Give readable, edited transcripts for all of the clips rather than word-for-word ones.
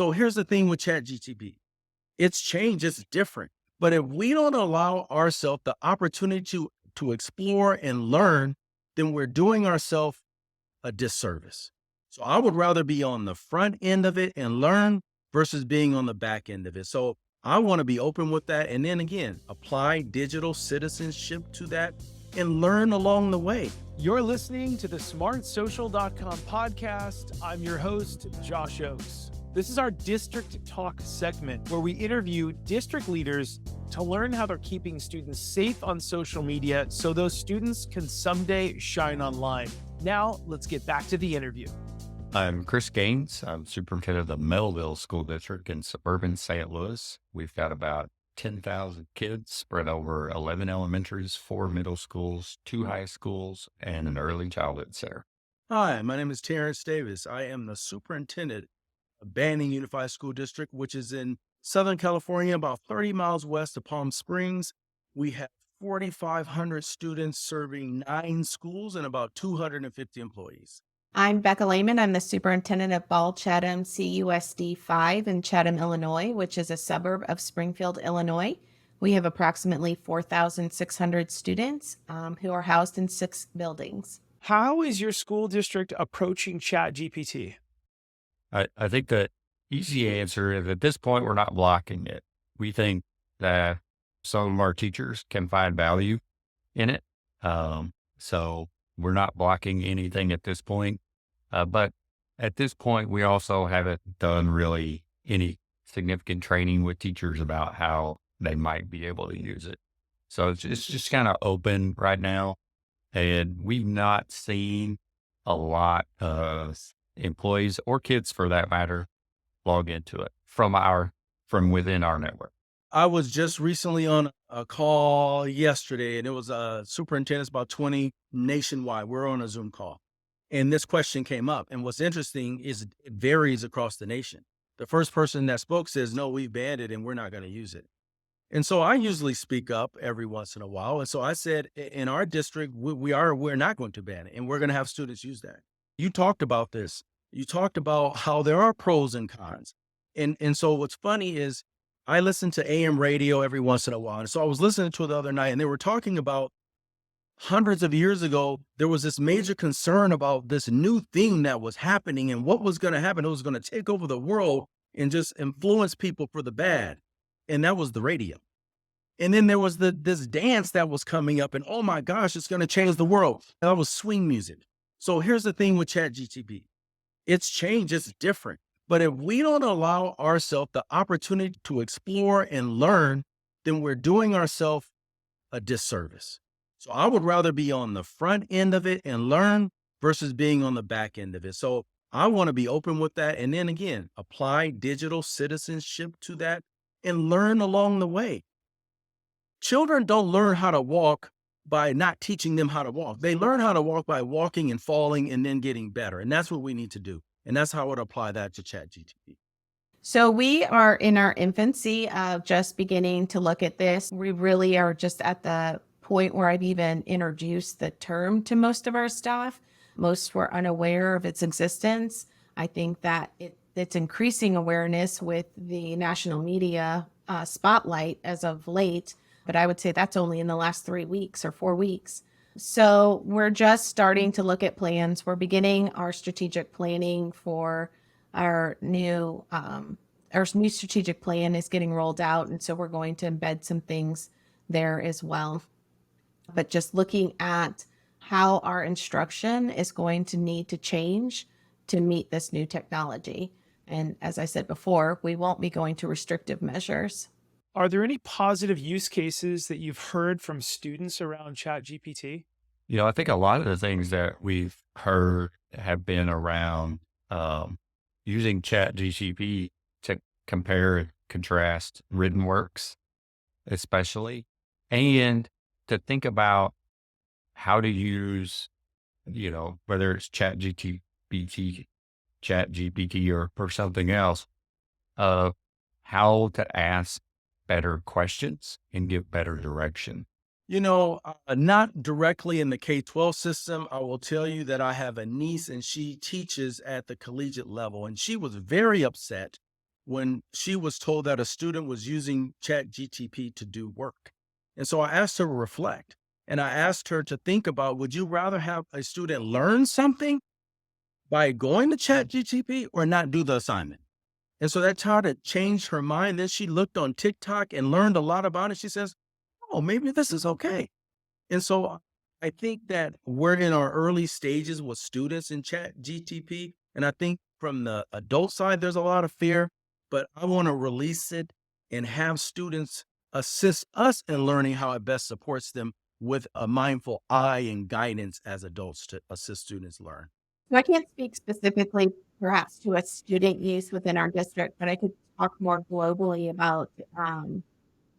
So here's the thing with ChatGPT. It's changed, it's different. But if we don't allow ourselves the opportunity to explore and learn, then we're doing ourselves a disservice. So I would rather be on the front end of it and learn versus being on the back end of it. So I want to be open with that. And then again, apply digital citizenship to that and learn along the way. You're listening to the smartsocial.com podcast. I'm your host, Josh Ochs. This is our District Talk segment where we interview district leaders to learn how they're keeping students safe on social media so those students can someday shine online. Now, let's get back to the interview. I'm Chris Gaines. I'm superintendent of the Mehlville School District in suburban St. Louis. We've got about 10,000 kids spread over 11 elementaries, 4 middle schools, 2 high schools, and an early childhood center. Hi, my name is Terrence Davis. I am the superintendent of Banning Unified School District, which is in Southern California, about 30 miles west of Palm Springs. We have 4,500 students serving 9 schools and about 250 employees. I'm Becca Lamon. I'm the superintendent of Ball-Chatham CUSD 5 in Chatham, Illinois, which is a suburb of Springfield, Illinois. We have approximately 4,600 students who are housed in 6 buildings. How is your school district approaching ChatGPT? I think the easy answer is at this point, we're not blocking it. We think that some of our teachers can find value in it. So we're not blocking anything at this point. But at this point, we also haven't done really any significant training with teachers about how they might be able to use it. So it's just kind of open right now. And we've not seen a lot of employees or kids for that matter log into it from within our network. I was just recently on a call yesterday, and it was superintendents, about 20 nationwide. We're on a Zoom call, and this question came up. And what's interesting is it varies across the nation. The first person that spoke says, no, we banned it and we're not going to use it. And so I usually speak up every once in a while. And so I said, in our district, we're not going to ban it, and we're going to have students use that. You talked about this. You talked about how there are pros and cons. And so what's funny is I listen to AM radio every once in a while. And so I was listening to it the other night, and they were talking about hundreds of years ago, there was this major concern about this new thing that was happening and what was going to happen. It was going to take over the world and just influence people for the bad. And that was the radio. And then there was this dance that was coming up, and oh my gosh, it's going to change the world. That was swing music. So here's the thing with ChatGPT. It's changed, it's different. But if we don't allow ourselves the opportunity to explore and learn, then we're doing ourselves a disservice. So I would rather be on the front end of it and learn versus being on the back end of it. So I want to be open with that. And then again, apply digital citizenship to that and learn along the way. Children don't learn how to walk by not teaching them how to walk. They learn how to walk by walking and falling and then getting better. And that's what we need to do. And that's how I would apply that to ChatGPT. So we are in our infancy of just beginning to look at this. We really are just at the point where I've even introduced the term to most of our staff. Most were unaware of its existence. I think that it's increasing awareness with the national media spotlight as of late. But I would say that's only in the last 3 weeks or 4 weeks. So we're just starting to look at plans. We're beginning our strategic planning for our new strategic plan is getting rolled out. And so we're going to embed some things there as well. But just looking at how our instruction is going to need to change to meet this new technology. And as I said before, we won't be going to restrictive measures. Are there any positive use cases that you've heard from students around ChatGPT? I think a lot of the things that we've heard have been around using ChatGPT to compare and contrast written works, especially, and to think about how to use, whether it's ChatGPT or something else, how to ask better questions and give better direction. Not directly in the K-12 system. I will tell you that I have a niece and she teaches at the collegiate level, and she was very upset when she was told that a student was using ChatGPT to do work. And so I asked her to reflect, and I asked her to think about, would you rather have a student learn something by going to ChatGPT or not do the assignment? And so that child had changed her mind. Then she looked on TikTok and learned a lot about it. She says, oh, maybe this is okay. And so I think that we're in our early stages with students in ChatGPT. And I think from the adult side, there's a lot of fear, but I want to release it and have students assist us in learning how it best supports them with a mindful eye and guidance as adults to assist students learn. So I can't speak specifically perhaps to a student use within our district, but I could talk more globally about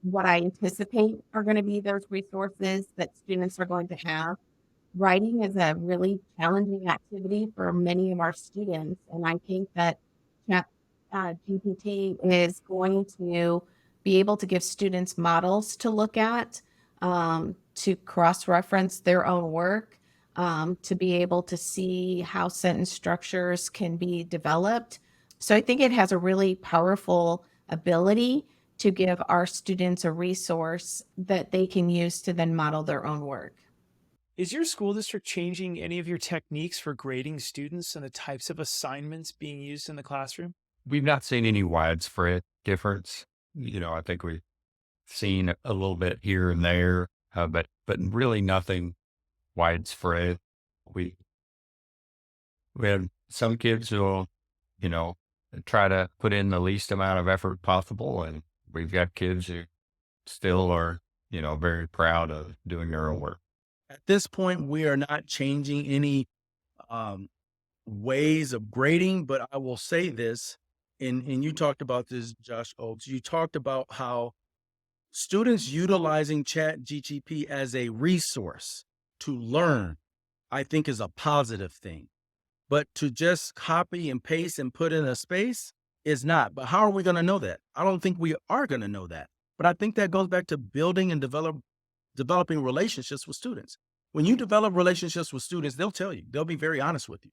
what I anticipate are going to be those resources that students are going to have. Writing is a really challenging activity for many of our students, and I think that GPT is going to be able to give students models to look at, to cross-reference their own work, to be able to see how sentence structures can be developed. So I think it has a really powerful ability to give our students a resource that they can use to then model their own work. Is your school district changing any of your techniques for grading students and the types of assignments being used in the classroom? We've not seen any widespread difference. I think we've seen a little bit here and there, but really nothing widespread. We have some kids who will, try to put in the least amount of effort possible, and we've got kids who still are, very proud of doing their own work. At this point, we are not changing any ways of grading, but I will say this, and you talked about this, Josh Ochs. You talked about how students utilizing ChatGPT as a resource to learn, I think, is a positive thing. But to just copy and paste and put in a space is not. But how are we going to know that? I don't think we are going to know that. But I think that goes back to building and developing relationships with students. When you develop relationships with students, they'll tell you, they'll be very honest with you.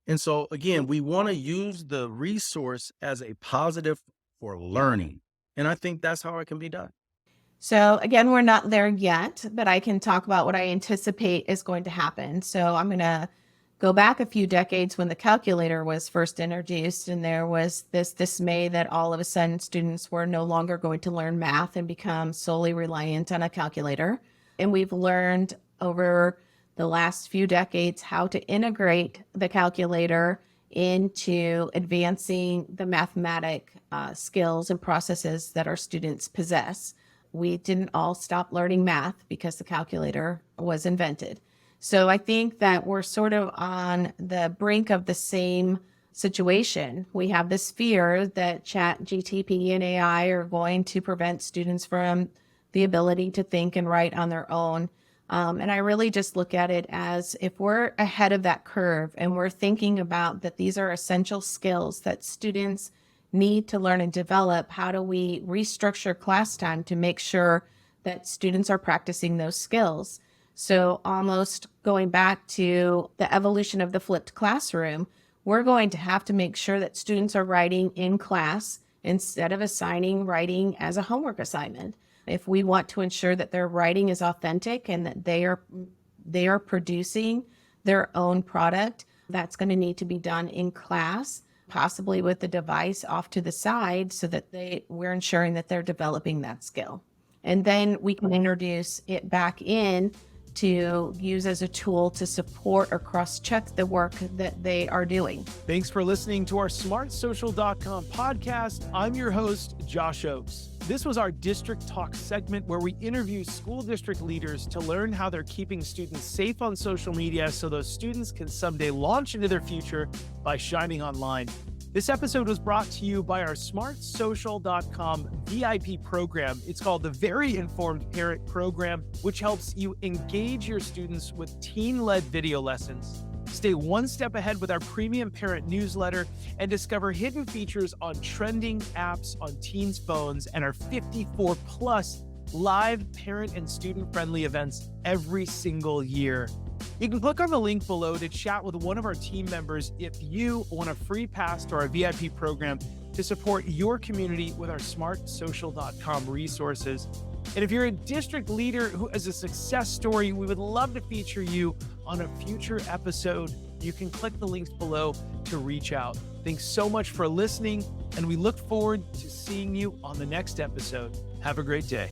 And so again, we want to use the resource as a positive for learning. And I think that's how it can be done. So again, we're not there yet, but I can talk about what I anticipate is going to happen. So I'm going to go back a few decades when the calculator was first introduced, and there was this dismay that all of a sudden students were no longer going to learn math and become solely reliant on a calculator. And we've learned over the last few decades how to integrate the calculator into advancing the mathematic skills and processes that our students possess. We didn't all stop learning math because the calculator was invented. So I think that we're sort of on the brink of the same situation. We have this fear that ChatGPT and AI are going to prevent students from the ability to think and write on their own. And I really just look at it as, if we're ahead of that curve and we're thinking about that these are essential skills that students need to learn and develop, how do we restructure class time to make sure that students are practicing those skills? So almost going back to the evolution of the flipped classroom, we're going to have to make sure that students are writing in class instead of assigning writing as a homework assignment. If we want to ensure that their writing is authentic and that they are producing their own product, that's going to need to be done in class, possibly with the device off to the side, so that we're ensuring that they're developing that skill. And then we can introduce it back in to use as a tool to support or cross-check the work that they are doing. Thanks for listening to our smartsocial.com podcast. I'm your host, Josh Ochs. This was our District Talk segment where we interview school district leaders to learn how they're keeping students safe on social media so those students can someday launch into their future by shining online. This episode was brought to you by our smartsocial.com VIP program. It's called the Very Informed Parent Program, which helps you engage your students with teen-led video lessons. Stay one step ahead with our premium parent newsletter and discover hidden features on trending apps on teens' phones and our 54 plus live parent and student-friendly events every single year. You can click on the link below to chat with one of our team members if you want a free pass to our VIP program to support your community with our smartsocial.com resources. And if you're a district leader who has a success story, we would love to feature you on a future episode. You can click the links below to reach out. Thanks so much for listening, and we look forward to seeing you on the next episode. Have a great day.